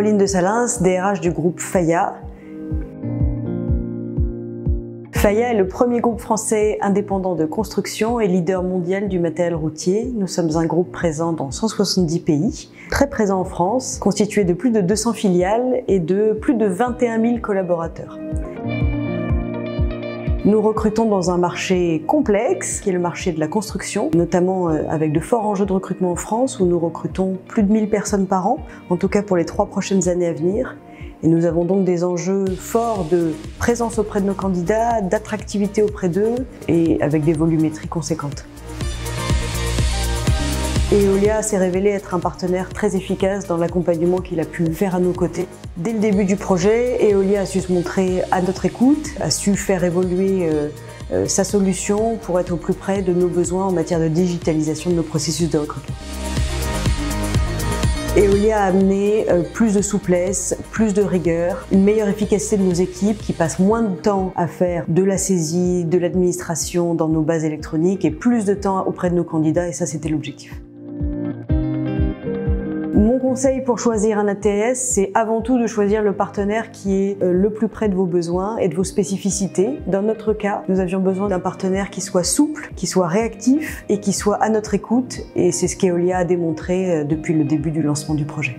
Caroline de Salins, DRH du groupe Faya. Faya est le premier groupe français indépendant de construction et leader mondial du matériel routier. Nous sommes un groupe présent dans 170 pays, très présent en France, constitué de plus de 200 filiales et de plus de 21 000 collaborateurs. Nous recrutons dans un marché complexe, qui est le marché de la construction, notamment avec de forts enjeux de recrutement en France, où nous recrutons plus de 1000 personnes par an, en tout cas pour les 3 prochaines années à venir. Et nous avons donc des enjeux forts de présence auprès de nos candidats, d'attractivité auprès d'eux, et avec des volumétries conséquentes. Eolia s'est révélé être un partenaire très efficace dans l'accompagnement qu'il a pu faire à nos côtés. Dès le début du projet, Eolia a su se montrer à notre écoute, a su faire évoluer sa solution pour être au plus près de nos besoins en matière de digitalisation de nos processus de recrutement. Eolia a amené plus de souplesse, plus de rigueur, une meilleure efficacité de nos équipes qui passent moins de temps à faire de la saisie, de l'administration dans nos bases électroniques et plus de temps auprès de nos candidats, et ça c'était l'objectif. Mon conseil pour choisir un ATS, c'est avant tout de choisir le partenaire qui est le plus près de vos besoins et de vos spécificités. Dans notre cas, nous avions besoin d'un partenaire qui soit souple, qui soit réactif et qui soit à notre écoute. Et c'est ce qu'Eolia a démontré depuis le début du lancement du projet.